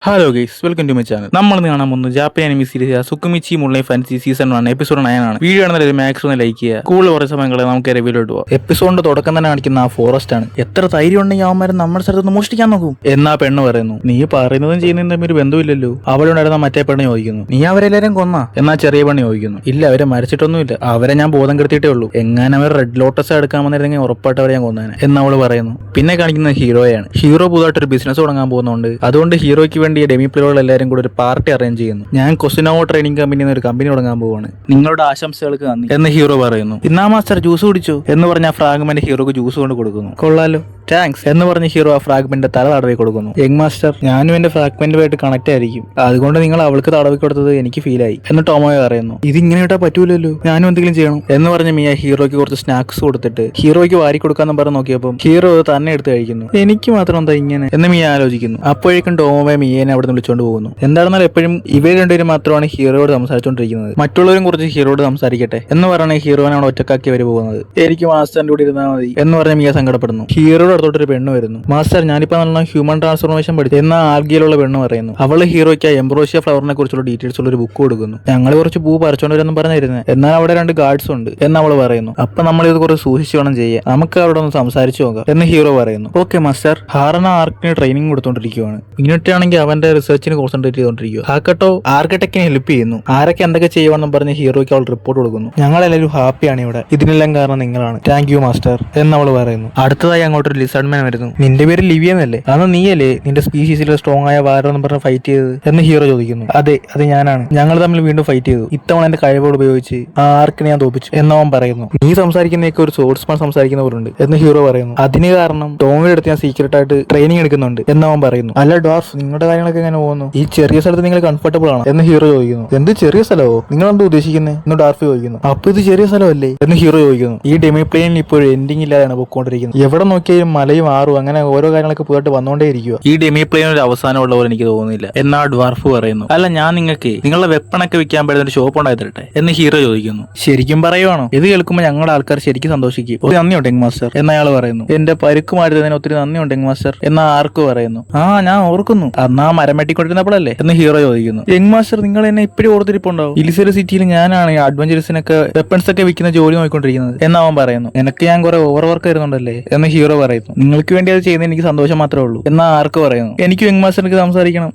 Hello guys, welcome to my channel. നമ്മൾ കാണാൻ പോകുന്നത് ജാപ്പൻ അനിമി സീരീസ് സുക്കുമിച്ചി മുള്ളൈ ഫാൻസി സീസൺ 1 എപ്പിസോഡ് 9 ആണ്. വീഡിയോ ആണെന്നൊരു മാക്സിമം ലൈക്ക് ചെയ്യുക. കൂടുതൽ കുറേ സമയങ്ങളെ നമുക്ക് റിവ്യൂലോട്ട് പോകാം. എപ്പിസോഡിന്റെ തുടക്കം തന്നെ കാണിക്കുന്ന ആ ഫോറസ്റ്റ് ആണ്. എത്ര ധൈര്യം ഉണ്ടെങ്കിൽ അവന്മാരെ നമ്മുടെ സ്ഥലത്ത് മോഷ്ടിക്കാൻ നോക്കും എന്നാ പെണ്ണ് പറയുന്നു. നീ പറയുന്നതും ചെയ്യുന്നതും തമ്മിൽ ഒരു ബന്ധമില്ലല്ലോ. അവളുണ്ടായിരുന്ന മറ്റേ പെണ്ണ് ചോദിക്കുന്നു, നീ അവരെല്ലാരും കൊന്നാ? എന്നാ ചെറിയ പെണ്ണ് ചോദിക്കുന്നു, ഇല്ല അവരെ മരിച്ചിട്ടൊന്നുമില്ല, അവരെ ഞാൻ ബോധം കെടുത്തിയിട്ടേ ഉള്ളൂ. എങ്ങനെ അവർ റെഡ് ലോട്ടസ് എടുക്കാൻ വന്നിരുന്നെങ്കിൽ ഉറപ്പായിട്ട് അവരെ ഞാൻ കൊന്നേനെ എന്ന് അവള് പറയുന്നു. പിന്നെ കാണിക്കുന്നത് ഹീറോയാണ്. ഹീറോ പുതുതായിട്ടൊരു ബിസിനസ് തുടങ്ങാൻ പോകുന്നുണ്ട്. അതുകൊണ്ട് ഹീറോയ്ക്ക് വേണ്ടി ഡെമി പ്ലേകൾ എല്ലാവരും കൂടെ ഒരു പാർട്ടി അറേഞ്ച് ചെയ്യുന്നു. ഞാൻ കൊസിനോവോ ട്രെയിനിങ് കമ്പനി ഒരു കമ്പനി തുടങ്ങാൻ പോവാണ്, നിങ്ങളുടെ ആശംസകൾക്ക് നന്ദി എന്ന് ഹീറോ പറയുന്നു. ഇന്നാ മാസ്റ്റർ ജ്യൂസ് കുടിച്ചു എന്ന് പറഞ്ഞ ഫ്രാഗ്മെന്റ് ഹീറോക്ക് ജ്യൂസ് കൊണ്ട് കൊടുക്കുന്നു. കൊള്ളാലോ, താങ്ക്സ് എന്ന് പറഞ്ഞ ഹീറോ ആ ഫ്രാഗ്മെന്റ് തല തടവി കൊടുക്കുന്നു. യങ് മാസ്റ്റർ, ഞാനും എന്റെ ഫ്രാഗ്മെന്റുമായിട്ട് കണക്ട് ആയിരിക്കും, അതുകൊണ്ട് നിങ്ങൾ അവൾക്ക് തടവി കൊടുത്തത് എനിക്ക് ഫീൽ ആയി എന്ന് ടോമോയെ പറയുന്നു. ഇത് ഇങ്ങനെ ഇട്ടാ പറ്റൂലല്ലോ, ഞാനും എന്തെങ്കിലും ചെയ്യണം എന്ന് പറഞ്ഞ മിയ ഹീറോയ്ക്ക് കുറച്ച് സ്നാക്സ് കൊടുത്തിട്ട് ഹീറോയ്ക്ക് വാരി കൊടുക്കാന്ന് പറഞ്ഞ് നോക്കിയപ്പോൾ ഹീറോ തന്നെ എടുത്ത് കഴിക്കുന്നു. എനിക്ക് മാത്രം എന്താ ഇങ്ങനെ എന്ന് മിയ ആലോചിക്കുന്നു. അപ്പോഴേക്കും ടോമോയെ മിയേനെ അവിടെ നിന്ന് വിളിച്ചോണ്ട് പോകുന്നു. എന്താണെന്നാൽ എപ്പോഴും ഇവർ രണ്ടുപേരും മാത്രമാണ് ഹീറോയോട് സംസാരിച്ചുകൊണ്ടിരിക്കുന്നത്, മറ്റുള്ളവരും കുറച്ച് ഹീറോയോട് സംസാരിക്കട്ടെ എന്ന് പറഞ്ഞ ഹീറോനെ അവിടെ ഒറ്റക്കാക്കി അവർ പോകുന്നത്. എനിക്ക് മാസ്റ്ററിന്റെ കൂടെ ഇരുന്നാൽ മതി എന്ന് പറഞ്ഞ മിയ സങ്കടപ്പെടുന്നു. ഹീറോയുടെ അടുത്തോട്ടൊരു പെണ്ണ് വരുന്നു. മാസ്റ്റർ, ഞാനിപ്പോ നല്ല ഹ്യൂമൻ ട്രാൻസ്ഫോർമേഷൻ പഠിച്ചു എന്ന ആർഗിയിലുള്ള പെണ്ണ് പറയുന്നു. അവള് ഹീറോയ്ക്ക് എംബ്രോഷ്യ ഫ്ലവറിനെ കുറിച്ചുള്ള ഡീറ്റെയിൽസ് ഉള്ള ഒരു ബുക്ക് കൊടുക്കുന്നു. ഞങ്ങൾ കുറച്ച് പൂ പറിച്ചോണ്ട് വരെന്നും പറഞ്ഞിരുന്നത്, എന്നാൽ അവിടെ 2 ഗാർഡ്സ് ഉണ്ട് എന്ന് അവള് പറയുന്നു. അപ്പൊ നമ്മൾ ഇത് കുറച്ച് സൂക്ഷിച്ചു വേണം ചെയ്യാൻ, നമുക്ക് അവിടെ ഒന്ന് സംസാരിച്ചു നോക്കാം എന്ന് ഹീറോ പറയുന്നു. Okay master. ഹാറന ആർക്കിന് ട്രെയിനിങ് കൊടുത്തോണ്ടിരിക്കുവാണ്. ഇങ്ങോട്ടാണെങ്കിൽ അവന്റെ റിസർച്ചിന് കോൺസെൻട്രേറ്റ് ചെയ്തോണ്ടിരിക്കുക. ഹാക്കട്ടോ ആർക്കിടെക്റ്റിനെ ഹെൽപ്പ് ചെയ്യുന്നു. ആരൊക്കെ എന്തൊക്കെ ചെയ്യുവാണെന്നും പറഞ്ഞ് ഹീറോയ്ക്ക് അവൾ റിപ്പോർട്ട് കൊടുക്കുന്നു. ഞങ്ങളെല്ലാവരും ഹാപ്പിയാണ് ഇവിടെ, ഇതിനെല്ലാം കാരണം നിങ്ങളാണ്, താങ്ക് യു മാസ്റ്റർ എന്ന് അവള് പറയുന്നു. അടുത്തതായി അങ്ങോട്ടൊരു ലിസൺമാൻ വരുന്നു. നിന്റെ പേര് ലിവിയ എന്നല്ലേ? അന്ന് നീയല്ലേ നിന്റെ സ്പീഷീസിലെ സ്ട്രോങ് ആയ വാരെന്ന് പറഞ്ഞ് ഫൈറ്റ് ചെയ്തത് എന്ന് ഹീറോ ചോദിക്കുന്നു. അതെ, അത് ഞാനാണ്. ഞങ്ങൾ തമ്മിൽ വീണ്ടും ഫൈറ്റ് ചെയ്തു. ഇത്തവണ എന്റെ കഴിവുകൾ ഉപയോഗിച്ച് ആ ആർക്കിനെ ഞാൻ തോപ്പിച്ചു എന്നവൻ പറയുന്നു. നീ സംസാരിക്കുന്നതൊക്കെ ഒരു സോഴ്സ്മാൻ സംസാരിക്കുന്ന പോലുണ്ട് എന്ന് ഹീറോ പറയുന്നു. അതിന് കാരണം ടോമിയുടെ അടുത്ത് ഞാൻ സീക്രട്ട് ആയിട്ട് ട്രെയിനിങ് എടുക്കുന്നുണ്ട് എന്നവൻ പറയുന്നു. അല്ല ഡോർഫ്, നിങ്ങളുടെ കാര്യങ്ങളൊക്കെ എങ്ങനെ പോകുന്നു? ഈ ചെറിയ സ്ഥലത്ത് നിങ്ങൾ കംഫർട്ടബിൾ ആണോ എന്ന് ഹീറോ ചോദിക്കുന്നു. എന്ത് ചെറിയ സ്ഥലമോ? നിങ്ങൾ എന്താ ഉദ്ദേശിക്കുന്നത് എന്ന് ഡോർഫ് ചോദിക്കുന്നു. അപ്പൊ ഇത് ചെറിയ സ്ഥലമല്ലേ എന്ന് ഹീറോ ചോദിക്കുന്നു. ഈ ഡെമി പ്ലെയിനിൽ ഇപ്പോൾ എൻഡിങ് ഇല്ലാതെയാണ് പോയിക്കൊണ്ടിരിക്കുന്നത്. എവിടെ നോക്കിയാലും മലയും ആറും അങ്ങനെ ഓരോ കാര്യങ്ങളൊക്കെ പോയിട്ട് വന്നുകൊണ്ടേ ഇരിക്കുക. ഈ ഡെമി പ്ലെയിൻ ഒരു അവസാനമുള്ള പോലെ എനിക്ക് തോന്നുന്നില്ല എന്നാ ഡ്വാർഫ് പറയുന്നു. അല്ല, ഞാൻ നിങ്ങൾക്ക് നിങ്ങളുടെ വെപ്പണൊക്കെ വിൽക്കാൻ പറ്റുന്ന ഒരു ഷോപ്പ് ഉണ്ടായി തരട്ടെ എന്ന് ഹീറോ ചോദിക്കുന്നു. ശരിക്കും പറയുവാണോ? ഇത് കേൾക്കുമ്പോൾ ഞങ്ങളുടെ ആൾക്കാർ ശരിക്കും സന്തോഷിക്കും. ഒത്തിരി നന്ദിയുണ്ട് യങ് മാസ്റ്റർ എന്നയാൾ പറയുന്നു. എന്റെ പരുക്ക് മാറ്റുന്നതിന് ഒത്തിരി നന്ദിയുണ്ട് യങ് മാസ്റ്റർ എന്ന ആർക്ക് പറയുന്നു. ആ, ഞാൻ ഓർക്കുന്നു, അന്നാ മരം വെട്ടിക്കൊണ്ടിരുന്നപ്പോഴല്ലേ എന്ന് ഹീറോ ചോദിക്കുന്നു. യങ് മാസ്റ്റർ, നിങ്ങൾ എന്നെ ഇപ്പോഴും ഓർത്തിരിപ്പുണ്ടാവും. ഇലിസറി സിറ്റിയിൽ ഞാനാണ് അഡ്വഞ്ചറസിനൊക്കെ വെപ്പൺസ് ഒക്കെ വിൽക്കുന്ന ജോലി നോക്കിക്കൊണ്ടിരിക്കുന്നത് എന്നവൻ പറയുന്നു. എനിക്ക് ഞാൻ കുറെ ഓവർ വർക്ക് വരുന്നുണ്ടല്ലേ എന്ന് ഹീറോ പറയുന്നു. നിങ്ങൾക്ക് വേണ്ടി അത് ചെയ്യുന്നത് എനിക്ക് സന്തോഷം മാത്രമേ ഉള്ളൂ എന്നാ ആർക്ക് പറയുന്നു. എനിക്ക് യങ് മാസ്റ്റർക്ക് സംസാരിക്കണം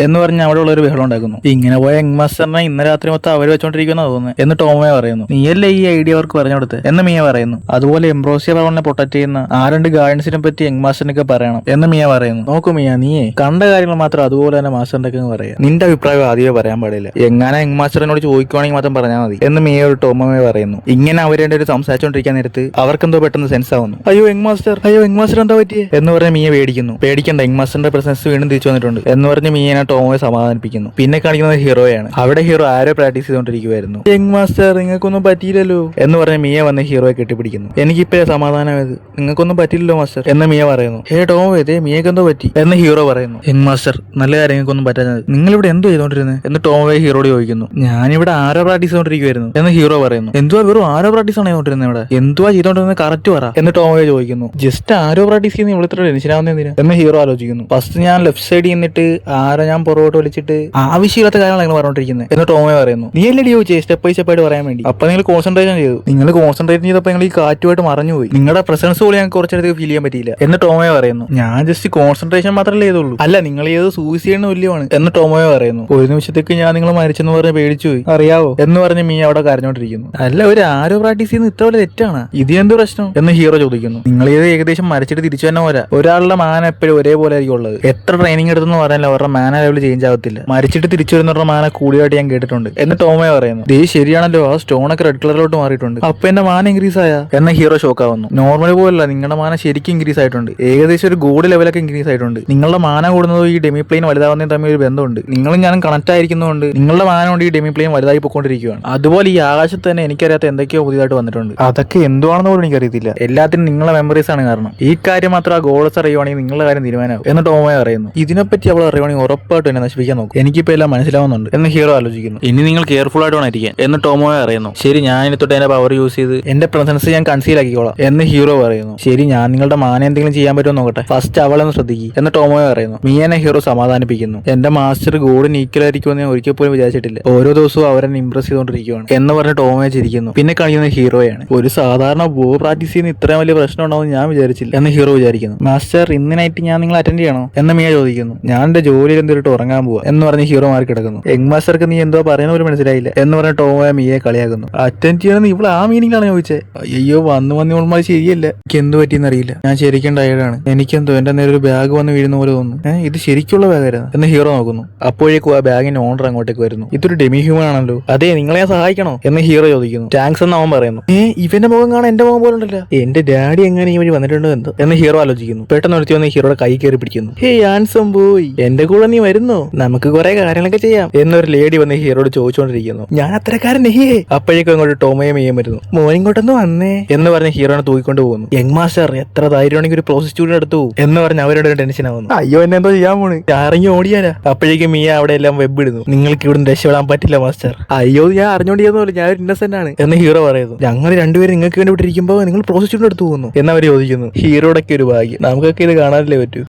എന്ന് പറഞ്ഞ് അവിടെ ഉള്ള ഒരു ബഹളം ഉണ്ടാക്കുന്നു. ഇങ്ങനെ പോയ യങ് മാസ്റ്ററിനെ ഇന്ന് രാത്രി മൊത്തം അവർ വെച്ചോണ്ടിരിക്കുന്ന തോന്നുന്നു എന്ന് ടോമോയെ പറയുന്നു. നീയല്ലേ ഈ ഐഡിയ അവർക്ക് പറഞ്ഞു കൊടുത്ത് എന്ന് മിയ പറയുന്നു. അതുപോലെ എംബ്രോസിയ ഫ്ലവറിനെ പ്രൊട്ടക്ട് ചെയ്യുന്ന ആ 2 ഗാർഡൻസിനെ പറ്റി യങ് മാസ്റ്ററിനൊക്കെ പറയണം എന്ന് മിയ പറയുന്നു. നോക്കൂ മിയ, നീയേ കണ്ട കാര്യങ്ങൾ മാത്രം അതുപോലെ തന്നെ മാസ്റ്ററിന്റെ ഒക്കെ പറയാം. നിന്റെ അഭിപ്രായം ആദ്യമേ പറയാൻ പാടില്ല. എങ്ങനെ യങ് മാസ്റ്ററിനോട് ചോദിക്കുവാണെങ്കിൽ മാത്രം പറഞ്ഞാൽ മതി എന്ന് മിയ ഒരു ടോമോയെ പറയുന്നു. ഇങ്ങനെ അവർ ഒരു സംസാരിച്ചോണ്ടിരിക്കാൻ നേരത്ത് അവർക്കെന്തോ പെട്ടെന്ന് സെൻസ് ആവുന്നു. അയ്യോ യങ് മാസ്റ്റർ എന്താ പറ്റിയേ എന്ന് പറഞ്ഞ മിയ പേടിക്കണ്ട, യങ് മാസ്റ്ററിന്റെ പ്രസൻസ് വീണ്ടും വന്നിട്ടുണ്ട് എന്ന് പറഞ്ഞ് മീനെ ടോമോയെ സമാധാനിപ്പിക്കുന്നു. പിന്നെ കാണിക്കുന്നത് ഹീറോയാണ്. അവിടെ ഹീറോ ആരോ പ്രാക്ടീസ് ചെയ്തുകൊണ്ടിരിക്കുവായിരുന്നു. യങ് മാസ്റ്റർ, നിങ്ങൾക്കൊന്നും പറ്റിയില്ലല്ലോ എന്ന് പറഞ്ഞ് മിയ വന്ന് ഹീറോയെ കെട്ടിപ്പിടിക്കുന്നു. എനിക്കിപ്പോ സമാധാനമായത്, നിങ്ങൾക്കൊന്നും പറ്റില്ലല്ലോ മാസ്റ്റർ എന്ന് മിയ പറയുന്നു. ഹേ ടോമോ, ഇതേ മിയക്ക് എന്തോ പറ്റി എന്ന് ഹീറോ പറയുന്നു. യങ് മാസ്റ്റർ, നല്ല കാര്യം നിങ്ങൾക്കൊന്നും പറ്റാഞ്ഞത്, നിങ്ങൾ ഇവിടെ എന്തോ ചെയ്തോണ്ടിരുന്നത് എന്ന് ടോമോയെ ഹീറോയോട് ചോദിക്കുന്നു. ഞാനിവിടെ ആരോ പ്രാക്ടീസ് ചെയ്തോണ്ടിരിക്കുവായിരുന്നു എന്ന് ഹീറോ പറയുന്നു. എന്തുവാ വെറും ആരോ പ്രാക്ടീസ് ആണ് ചെയ്തോണ്ടിരുന്നത്? ഇവിടെ എന്തുവാ ചെയ്തോണ്ടിരുന്നത് കറക്റ്റ് പറ എന്ന് ടോമോയെ ചോദിക്കുന്നു. ജസ്റ്റ് ആരോ പ്രാക്ടീസ് ചെയ്യുന്ന ഇവിടെ ഇത്ര ടെൻഷനാവുന്നതിന് എന്ന് ഹീറോ ആലോചിക്കുന്നു. ഫസ്റ്റ് ഞാൻ ലെഫ്റ്റ് സൈഡിൽ എന്നിട്ട് ആരോ ഞാൻ പുറകോട്ട് വലിച്ചിട്ട് ആവശ്യമില്ലാത്ത കാര്യങ്ങൾ നിങ്ങൾ പറഞ്ഞോണ്ടിരിക്കുന്നത് എന്ന് ടോമോയെ പറയുന്നു. നീ അല്ലേ ചോദിച്ചേ സ്റ്റെപ്പ് ബൈ സ്റ്റെപ്പായിട്ട് പറയാൻ വേണ്ടി? അപ്പൊ നിങ്ങൾ കോൺസെൻട്രേഷൻ ചെയ്തു. നിങ്ങൾ കോൺസെൻട്രേറ്റ് ചെയ്തപ്പോൾ നിങ്ങൾ ഈ കാറ്റുമായിട്ട് മറഞ്ഞുപോയി. നിങ്ങളുടെ പ്രസൻസ് പോലും ഞങ്ങൾക്ക് കുറച്ചേരത്തേക്ക് ഫീൽ ചെയ്യാൻ പറ്റിയില്ല എന്ന് ടോമോയെ പറയുന്നു. ഞാൻ ജസ്റ്റ് കോൺസെൻട്രേഷൻ മാത്രമല്ലേ ചെയ്തുള്ളൂ. അല്ല, നിങ്ങൾ ഏത് സൂയിസൈഡിന് തുല്യമാണ് എന്ന് ടോമോയെ പറയുന്നു. ഒരു നിമിഷത്തേക്ക് ഞാൻ നിങ്ങൾ മരിച്ചെന്ന് പറഞ്ഞ് പേടിച്ചുപോയി, അറിയാവോ എന്ന് പറഞ്ഞ് മീ അവിടെ കരഞ്ഞോണ്ടിരിക്കുന്നു. അല്ല, ഒരു ആരോ പ്രാക്ടീസ് ചെയ്യുന്ന ഇത്ര വലിയ തെറ്റാണ്, ഇത് എന്ത് പ്രശ്നം എന്ന് ഹീറോ ചോദിക്കുന്നു. നിങ്ങൾ ഏത് ഏകദേശം മരിച്ചിട്ട് തിരിച്ചു തന്നെ പോരാ. ഒരാളുടെ മാന എപ്പോഴും ഒരേപോലെ ആയിരിക്കും ഉള്ളത്. എത്ര ട്രെയിനിങ് എടുത്തെന്ന് പറയാൻ അവരുടെ മാന ലെവൽ ചേഞ്ച് ആവത്തില്ല. മരിച്ചിട്ട് തിരിച്ചു വരുന്നവരുടെ മാന കൂടിയായിട്ട് ഞാൻ കേട്ടിട്ടുണ്ട് എന്ന് ടോമോയെ പറയുന്നു. ദേ ശരിയാണല്ലോ, ആ സ്റ്റോണൊക്കെ റെഡ് കളറിലോട്ട് മാറിയിട്ടുണ്ട്. അപ്പൊ എന്റെ മാന ഇൻക്രീസ് ആയ എന്ന ഹീറോ ഷോക്ക് ആവുന്നു. നോർമലി പോലല്ല, നിങ്ങളുടെ മാന ശരിക്കും ഇൻക്രീസ് ആയിട്ടുണ്ട്. ഏകദേശം ഒരു ഗോഡ് ലെവലൊക്കെ ഇൻക്രീസ് ആയിട്ടുണ്ട്. നിങ്ങളുടെ മാന കൂടുന്നതും ഈ ഡെമി പ്ലെയിൻ വലുതാവുന്നതും തമ്മിൽ ഒരു ബന്ധമുണ്ട്. നിങ്ങളും ഞാനും കണക്ട് ആയിരിക്കുന്നതുകൊണ്ട് നിങ്ങളുടെ മാന കൊണ്ട് ഈ ഡെമി പ്ലെയിൻ വലുതായി പോയിക്കൊണ്ടിരിക്കുകയാണ്. അതുപോലെ ഈ ആകാശത്ത് തന്നെ എനിക്കറിയാത്ത എന്തൊക്കെയോ പുതിയതായിട്ട് വന്നിട്ടുണ്ട്. അതൊക്കെ എന്തുവാണെന്ന് പോലും എനിക്കറിയത്തില്ല. എല്ലാത്തിനും നിങ്ങളുടെ മെമ്മറീസ് ആണ് കാരണം. ഈ കാര്യം മാത്രം ആ ഗോൾസ് അറിയുവാണെങ്കിൽ നിങ്ങളുടെ കാര്യം തീരുമാനമാവും എന്ന് ടോമോയെ പറയുന്നു. ഇതിനെപ്പറ്റി അവൾ അറിയുവാണെങ്കിൽ ഉറപ്പായിട്ടും എന്നെ നശിപ്പിക്കാൻ നോക്കും. എനിക്കിപ്പോ എല്ലാം മനസ്സിലാവുന്നുണ്ട് എന്ന് ഹീറോ ആലോചിക്കുന്നു. ഇനി നിങ്ങൾ കെയർഫുൾ ആയിട്ട് വേണമായിരിക്കാൻ എന്ന് ടോമോയെ അറിയുന്നു. ശരി, ഞാൻ ഇനി തൊട്ട് എന്റെ പവർ യൂസ് ചെയ്ത് എന്റെ പ്രസൻസ് ഞാൻ കൺസീൽ ആക്കിക്കോളാം എന്ന് ഹീറോ പറയുന്നു. ശരി, ഞാൻ നിങ്ങളുടെ മാനെ എന്തെങ്കിലും ചെയ്യാൻ പറ്റുമോ നോക്കട്ടെ, ഫസ്റ്റ് അവളെന്ന് ശ്രദ്ധിക്കും എന്ന് ടോമോയെ പറയുന്നു. മിയനെ ഹീറോ സമാധാനിപ്പിക്കുന്നു. എന്റെ മാസ്റ്റർ ഗോഡിന് ഈക്വൽ ആയിരിക്കുമെന്ന് ഞാൻ ഒരിക്കൽ പോലും വിചാരിച്ചിട്ടില്ല. ഓരോ ദിവസവും അവരെന്നെ ഇംപ്രസ് ചെയ്തുകൊണ്ടിരിക്കുകയാണ് എന്ന് പറഞ്ഞ് ടോമോയെ ചിരിക്കുന്നു. പിന്നെ കാണിക്കുന്ന ഹീറോയാണ്. ഒരു സാധാരണ ബോ പ്രാക്ടീസ് ചെയ്യുന്ന ഇത്രയും വലിയ പ്രശ്നം ഉണ്ടാവുമെന്ന് ഞാൻ വിചാരിച്ചില്ല എന്ന് ഹീറോ വിചാരിക്കുന്നു. മാസ്റ്റർ, ഇന്ന് നൈറ്റ് ഞാൻ നിങ്ങൾ അറ്റൻഡ് ചെയ്യണോ എന്ന് മിയ ചോദിക്കുന്നു. ഞാൻ എന്റെ ജോലിയിൽ എന്തിട്ട് ഉറങ്ങാൻ പോവാ എന്ന് പറഞ്ഞ് ഹീറോ മാറി കിടക്കുന്നു. യങ് മാസ്റ്റർക്ക് നീ എന്തോ പറയുന്ന പോലും മനസ്സിലായില്ല എന്ന് പറഞ്ഞ ടോമോയെ മിയെ കളിയാക്കുന്നു. അറ്റൻഡ് ചെയ്യണമെന്ന് ഇവിടെ ആ മീനിങ്ങിലാണ് ചോദിച്ചത്. അയ്യോ, വന്ന് ഉൾമാർ ശരിയല്ല. എനിക്ക് എന്ത് പറ്റിയെന്ന് അറിയില്ല. ഞാൻ ശരിക്കും ടയർഡാണ്. എനിക്കെന്തോ എന്റെ നേരെ ഒരു ബാഗ് വന്ന് വീഴുന്ന പോലെ തോന്നുന്നു. ഇത് ശരിക്കുള്ള ബാഗായിരുന്നു എന്ന് ഹീറോ നോക്കുന്നു. അപ്പോഴേക്കും ആ ബാഗിന്റെ ഓണർ അങ്ങോട്ടേക്ക് വരുന്നു. ഇതൊരു ഡെമി ഹ്യൂമൻ ആണല്ലോ. അതെ, നിങ്ങളെ ഞാൻ സഹായിക്കണോ എന്ന് ഹീറോ ചോദിക്കുന്നു. താങ്ക്സ് എന്ന് അവൻ പറയുന്നു. ഇവന്റെ മുഖം കാണാൻ എന്റെ മുഖം പോലെ ഉണ്ടല്ലോ. എന്റെ ഡാഡി എങ്ങനെ ഈ വഴി വന്നിട്ടുണ്ടോ എന്തോ എന്ന് ഹീറോ ആലോചിക്കുന്നു. പെട്ടെന്ന് ഒരുത്തി വന്ന് ഹീറോയുടെ കൈ കയറി പിടിക്കുന്നു. ഹേ ആൻസം ബോയ്, എന്റെ കൂടെ നീ വരുന്നോ? നമുക്ക് കുറെ കാര്യങ്ങളൊക്കെ ചെയ്യാം എന്നൊരു ലേഡി വന്ന് ഹീറോയോട് ചോദിച്ചുകൊണ്ടിരിക്കുന്നു. ഞാൻ അത്രക്കാരൻ നെഹിയേ. അപ്പോഴേക്കും അങ്ങോട്ട് ടോമയും മിയയും വരുന്നു. മോനിങ്ങോട്ടൊന്ന് വന്നേ എന്ന് പറഞ്ഞ് ഹീറോനെ തൂക്കിക്കൊണ്ട് പോകുന്നു. യങ് മാസ്റ്റർ, എത്ര ധൈര്യമാണെങ്കിൽ ഒരു പ്രോസിറ്റ്യൂട്ടിനെ എടുത്തു എന്ന് പറഞ്ഞ് അവരുടെ ടെൻഷൻ ആവുന്നു. അയ്യോ, എന്നെ എന്തോ ചെയ്യാൻ പോണ്, ഇറങ്ങി ഓടിയാലാ. അപ്പോഴേക്കും മിയ അവിടെ എല്ലാം വെബ് ഇടുന്നു. നിങ്ങൾക്ക് ഇവിടെ രക്ഷപ്പെടാൻ പറ്റില്ല മാസ്റ്റർ. അയ്യോ, ഞാൻ അറിഞ്ഞോണ്ടിയെന്നല്ല, ഞാൻ ഒരു ഇന്നസെന്റ് ആണ് എന്ന് ഹീറോ പറയുന്നു. ഞങ്ങൾ രണ്ടുപേരും നിങ്ങൾക്ക് വേണ്ടി വിട്ടിരിക്കുമ്പോ നിങ്ങൾ പ്രോസിറ്റ്യൂട്ടിനെ എടുത്തു പോകുന്നു എന്നവർ ചോദിക്കുന്നു. ഹീറോയുടെ ഒരു ഭാഗ്യം, നമുക്കൊക്കെ ഇത് കാണാനല്ലേ പറ്റൂ.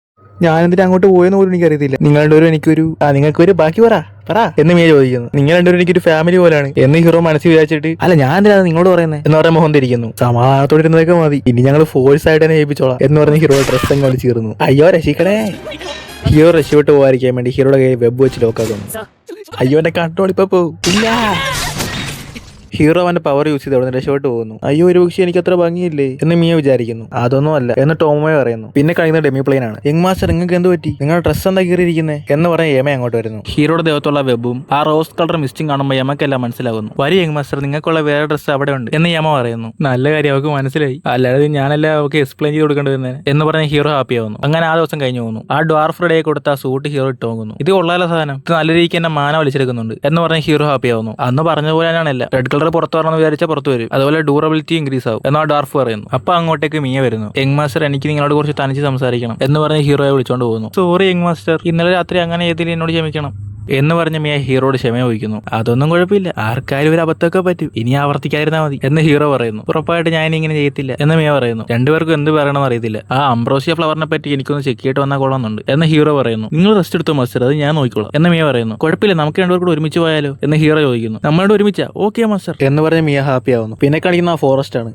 ഞാൻ എന്തിനാ അങ്ങോട്ട് പോയെന്ന് പോലും എനിക്കറിയത്തില്ല. നിങ്ങൾ രണ്ടുപേരും നിങ്ങൾക്കൊരു ബാക്കി പറ എന്ന് മിയ ചോദിക്കുന്നു. നിങ്ങൾ രണ്ടുപേരും എനിക്കൊരു ഫാമിലി പോലാണ് എന്ന് ഹീറോ മനസ്സിൽ വിചാരിച്ചിട്ട്, അല്ല ഞാൻ എന്തിനാ നിങ്ങളോട് പറയുന്നത് എന്ന് പറയാൻ മോഹൻ തിരിക്കുന്നു. സമാധാനത്തോടെ ഇരുന്നതൊക്കെ മതി, ഇനി ഞങ്ങൾ ഫോഴ്സ് ആയിട്ട് തന്നെ ഏൽപ്പിച്ചോളാം എന്ന് പറഞ്ഞ് ഹീറോ ഡ്രസ് അങ്ങ് വലിച്ചു കീറുന്നു. അയ്യോ രക്ഷിക്കണേ. ഹീറോ രക്ഷപ്പെട്ട് പോകാതിരിക്കാൻ വേണ്ടി ഹീറോയുടെ കയ്യിൽ വെബ് വെച്ച് ലോക്കാക്കുന്നു. അയ്യോ, എന്റെ കൺട്രോൾ ഇപ്പൊ പോകും. ഇല്ല, ഹീറോ അവന്റെ പവർ യൂസ് ചെയ്ത് അവിടെ നിന്ന് രക്ഷപ്പെട്ട് പോകുന്നു. അയ്യോ, ഒരു പക്ഷേ എനിക്ക് അത്ര ഭംഗിയില്ലേ എന്ന് മിയ വിചാരിക്കുന്നു. അതൊന്നും അല്ല എന്ന് ടോമോയെ പറയുന്നു. പിന്നെ കഴിയുന്ന ഡെമി പ്ലെയിൻ ആണ്. യങ് മാസ്റ്റർ, നിങ്ങൾക്ക് എന്ത് പറ്റി? നിങ്ങളുടെ ഡ്രസ് എന്താ കീറിയിരിക്കുന്നത് എന്ന് പറഞ്ഞ യമ അങ്ങോട്ട് വരുന്നു. ഹീറോയുടെ ദേഹത്തുള്ള വെബും ആ റോസ് കളർ മിസ്റ്റിംഗ് കാണുമ്പോൾ യമക്കെല്ലാം മനസ്സിലാകുന്നു. വരി യങ് മാസ്റ്റർ, നിങ്ങൾക്കുള്ള വേറെ ഡ്രസ്സ് അവിടെ ഉണ്ട് എന്ന് യമ പറയുന്നു. നല്ല കാര്യം, അവർക്ക് മനസ്സിലായി, അല്ലാതെ ഞാനെല്ലാം അവർക്ക് എക്സ്പ്ലെയിൻ ചെയ്ത് കൊടുക്കേണ്ടി വരുന്നത് എന്ന് പറഞ്ഞ ഹീറോ ഹാപ്പി ആവുന്നു. അങ്ങനെ ആ ദിവസം കഴിഞ്ഞു പോകുന്നു. ആ ഡ്വാർഫ് ഡേ കൊടുത്ത ആ സൂട്ട് ഹീറോ ഇട്ട് നോക്കുന്നു. ഇത് കൊള്ളാല സാധനം, ഇത് നല്ല രീതിക്ക് എന്നെ മാന വലിച്ചെടുക്കുന്നുണ്ട് എന്ന് പറഞ്ഞ ഹീറോ ഹാപ്പി ആവുന്നു. അന്ന് പറഞ്ഞ പോലെ തന്നെയാണല്ല, റെഡ് കളർ പുറത്തു വരണമെന്ന് വിചാരിച്ച പുറത്തു വരും, അതുപോലെ ഡ്യൂറബിലിറ്റി ഇൻക്രീസ് ആവും എന്നാ ഡാർഫ് പറയുന്നു. അപ്പൊ അങ്ങോട്ടേക്ക് മിയ വരുന്നു. യങ് മാസ്റ്റർ, എനിക്ക് നിങ്ങളോട് കുറച്ച് തനിച്ച് സംസാരിക്കണം എന്ന് പറഞ്ഞ് ഹീറോയെ വിളിച്ചോണ്ട് പോകുന്നു. സോറി യങ് മാസ്റ്റർ, ഇന്നലെ രാത്രി അങ്ങനെ ചെയ്തില്ല, എന്നോട് ക്ഷമിക്കണം എന്ന് പറഞ്ഞ് മിയ ഹീറോയോട് ക്ഷമ ചോദിക്കുന്നു. അതൊന്നും കുഴപ്പമില്ല, ആർക്കായാലും ഒരു അബദ്ധമൊക്കെ പറ്റും, ഇനി ആവർത്തിക്കാതിരുന്നാൽ മതി എന്ന് ഹീറോ പറയുന്നു. ഉറപ്പായിട്ട് ഞാൻ ഇങ്ങനെ ചെയ്യത്തില്ല എന്ന് മിയ പറയുന്നു. രണ്ടുപേർക്കും എന്ത് പറയണമെന്ന് അറിയത്തില്ല. ആ അംബ്രോസിയ ഫ്ലവറിനെ പറ്റി എനിക്കൊന്ന് ചെക്ക് ചെയ്തിട്ട് വന്നാൽ കൊള്ളാമെന്നുണ്ട് എന്ന് ഹീറോ പറയുന്നു. നിങ്ങൾ റെസ്റ്റ് എടുത്തോ മാസ്റ്റർ, അത് ഞാൻ നോക്കിക്കോളാം എന്ന് മിയ പറയുന്നു. കുഴപ്പമില്ല, നമുക്ക് രണ്ടുപേർക്കും ഒരുമിച്ച് പോയാലോ എന്ന് ഹീറോ ചോദിക്കുന്നു. നമ്മളോട് ഒരുമിച്ചാ? ഓക്കെ മാസ്റ്റർ എന്ന് പറഞ്ഞ് മിയ ഹാപ്പി ആവുന്നു. പിന്നെ കാണിക്കുന്ന ആ ഫോറസ്റ്റ് ആണ്.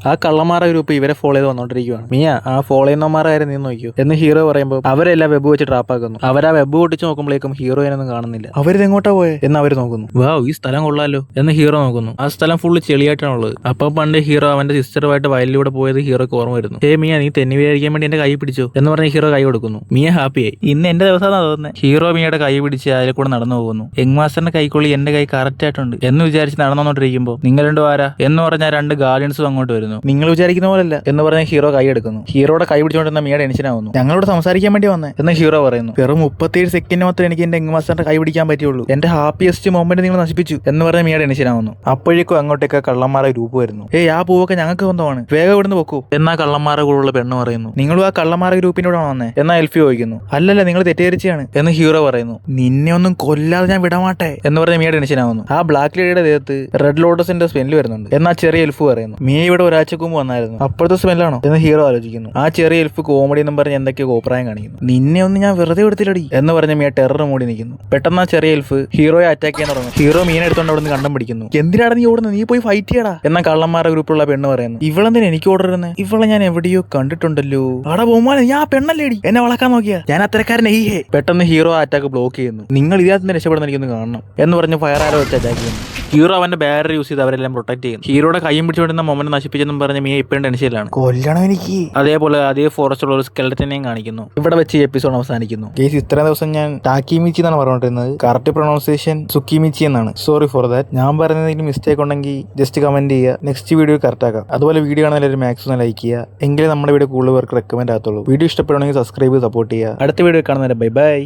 ആ കള്ളന്മാരുടെ ഗ്രൂപ്പ് ഇവരെ ഫോളോ ചെയ്ത് വന്നോണ്ടിരിക്കുകയാണ്. മിയ, ആ ഫോളോ ചെയ്യുന്നവന്മാരെ നീ നോക്കിയോ എന്ന് ഹീറോ പറയുമ്പോൾ അവരെല്ലാം വെബ് വെച്ച് ട്രാപ്പാക്കുന്നു. അവരാ വെബ് പൊട്ടിച്ച് നോക്കുമ്പോഴേക്കും ഹീറോയിനൊന്നും കാണുന്നില്ല. അവരിതെങ്ങോട്ടാ പോയെ എന്ന് അവർ നോക്കുന്നു. വാവ്, ഈ സ്ഥലം കൊള്ളാലോ എന്ന് ഹീറോ നോക്കുന്നു. ആ സ്ഥലം ഫുള്ള് ചെളിയായിട്ടാണുള്ളത്. അപ്പൊ പണ്ട് ഹീറോ അവന്റെ സിസ്റ്ററുമായിട്ട് വയലിലൂടെ പോയത് ഹീറോക്ക് ഓർമ്മ വരുന്നു. മിയ, നീ തെന്നി വീഴാതിരിക്കാൻ വേണ്ടി എന്റെ കൈ പിടിച്ചോ എന്ന് പറഞ്ഞ് ഹീറോ കൈ കൊടുക്കുന്നു. മിയ ഹാപ്പിയായി. ഇന്ന് എന്റെ ദിവസമാണ് തോന്നുന്നത്. ഹീറോ മിയയുടെ കൈ പിടിച്ച് അതിൽ കൂടെ നടന്നു പോകുന്നു. യങ് മാസ്റ്ററിന്റെ കൈക്കുള്ളി എന്റെ കൈ കറക്റ്റ് ആയിട്ടുണ്ട് എന്ന് വിചാരിച്ച് നടന്നുകൊണ്ടിരിക്കുമ്പോൾ നിങ്ങൾ രണ്ടു ആരാ എന്ന് പറഞ്ഞാൽ രണ്ട് ഗാർഡിയൻസും അങ്ങോട്ട് വരുന്നു. നിങ്ങൾ വിചാരിക്കുന്ന പോലല്ല എന്ന് പറഞ്ഞ ഹീറോ കൈ എടുക്കുന്നു. ഹീറോയുടെ കൈ പിടിച്ചുകൊണ്ടിരുന്ന മിയ ടെൻഷൻ ആവുന്നു. ഞങ്ങളോട് സംസാരിക്കാൻ വേണ്ടി വന്നേ എന്ന് ഹീറോ പറയുന്നു. വെറും 37 സെക്കൻഡ് മാത്രമേ എനിക്ക് എന്റെ യങ് മാസ്റ്ററിന്റെ കൈ പിടിക്കാൻ പറ്റുള്ളൂ. എന്റെ ഹാപ്പിയസ്റ്റ് മൊമെന്റ് നിങ്ങൾ നശിപ്പിച്ചു എന്ന് പറഞ്ഞ മിയ ടെൻഷൻ ആവുന്നു. അപ്പോഴേക്കും അങ്ങോട്ടേക്ക് കള്ളന്മാരുടെ ഗ്രൂപ്പ് വരുന്നു. ആ പൂവൊക്കെ ഞങ്ങൾക്ക് സ്വന്തമാണ്, വേഗം ഇവിടുന്ന് പൊക്കൂ എന്നാ കള്ളന്മാരുടെ കൂടെയുള്ള പെണ്ണ് പറയുന്നു. നിങ്ങളും ആ കള്ളന്മാരുടെ ഗ്രൂപ്പിന്റെ കൂടെ വന്നേ എന്നാ എൽഫി ചോദിക്കുന്നു. അല്ലല്ല, നിങ്ങൾ തെറ്റിദ്ധരിച്ചാണ് എന്ന് ഹീറോ പറയുന്നു. നിന്നെ ഒന്നും കൊല്ലാതെ ഞാൻ വിടമാട്ടെ എന്ന് പറഞ്ഞ മിയ ടെൻഷൻ ആവുന്നു. ആ ബ്ലാക്ക് ലേഡിയുടെ ദേഹത്ത് റെഡ് ലോട്ടസിന്റെ സ്മെല്ല് വരുന്നുണ്ട് എന്നാ ചെറിയ എൽഫ് പറയുന്നു. മിയ ഇവിടെ ഒരാഴ്ചക്ക് മുമ്പ് വന്നായിരുന്നു, അപ്പോഴത്തെ സ്മെല്ലാണോ എന്ന് ഹീറോ ആലോചിക്കുന്നു. ആ ചെറിയ എൽഫ് കോമഡി എന്നും പറഞ്ഞ് എന്തൊക്കെയോ കോപ്രായം കാണിക്കുന്നു. നിന്നെ ഒന്നും ഞാൻ വെറുതെ എടുത്തില്ലടി എന്ന് പറഞ്ഞ മിയ ടെറർ മൂടി നിൽക്കുന്നു. പെട്ടെന്ന് ആ ചെറിയ എൽഫ് ഹീറോയെ അറ്റാക്ക് ചെയ്യാൻ തുടങ്ങും. ഹീറോ മീനെ എടുത്തോണ്ട് അവിടെ നിന്ന് കണ്ടം പിടിക്കുന്നു. എന്തിനാണ് നീ ഓടുന്നത്, നീ പോയി ഫൈറ്റ് ചെയ്യടാ എന്നാ കള്ളന്മാരുടെ ഗ്രൂപ്പിലുള്ള പെണ്ണ് പറയുന്നു. ഇവളെന്തിനാ എനിക്ക് ഓർഡർ ഇരുന്നത്, ഇവളെ ഞാൻ എവിടെയോ കണ്ടിട്ടുണ്ടല്ലോ. അവിടെ പോകുമ്പോൾ ഞാൻ പെണ്ണല്ലേടി, എന്നെ വളക്കാൻ നോക്കിയാ, ഞാൻ അത്തരക്കാരൻ. പെട്ടെന്ന് ഹീറോ അറ്റാക്ക് ബ്ലോക്ക് ചെയ്യുന്നു. നിങ്ങൾ ഇതിനകത്ത് നിന്ന് രക്ഷപ്പെടുന്ന എനിക്കൊന്ന് കാണണം എന്ന് പറഞ്ഞ് ഫയർ ആരോ വെച്ച് അറ്റാക്ക് ചെയ്യുന്നു. ഹീറോ അവന്റെ ബാരർ യൂസ് ചെയ്ത് അവരെല്ലാം പ്രൊട്ടക്ട് ചെയ്യുന്നു. ഹീറോയുടെ കൈയും പിടിച്ചുകൊണ്ടിരുന്ന മൊമെന്റ് നശിപ്പിച്ചെന്നും പറഞ്ഞ മിയ ഇപ്പോഴും ടെൻഷനിലാണ്. കൊല്ലണം എനിക്ക്. അതേപോലെ അതേ ഫോറസ്റ്റുള്ള ഒരു സ്കെലറ്റനെയും കാണിക്കുന്നു. ഇവിടെ വെച്ച് ഈ എപ്പിസോഡ് അവസാനിക്കുന്നു. കേസ് ഇത്രയും ദിവസം ഞാൻ ടാക്കിമിച്ചി എന്നാണ് പറഞ്ഞുകൊണ്ടിരുന്നത്. കറക്റ്റ് പ്രൊണൗൺസിയേഷൻ സുക്കിമിച്ചി എന്നാണ്. Sorry for that. ഞാൻ പറയുന്നതിൽ മിസ്റ്റേക്ക് ഉണ്ടെങ്കിൽ ജസ്റ്റ് കമന്റ് ചെയ്യുക. നെക്സ്റ്റ് വീഡിയോ കറക്റ്റ് ആക്കാം. അതുപോലെ വീഡിയോ ആണെങ്കിൽ ഒരു മാക്സിമം ലൈക്ക് ചെയ്യുക, എങ്കിലേ നമ്മുടെ വീഡിയോ കൂടുതൽ പേർക്ക് റെക്കമെൻഡ് ആകത്തുള്ളൂ. വീഡിയോ ഇഷ്ടപ്പെടുകയാണെങ്കിൽ സബ്സ്ക്രൈബ് സപ്പോർട്ട് ചെയ്യുക. അടുത്ത വീഡിയോ കാണുന്നവരെ ബൈ ബൈ.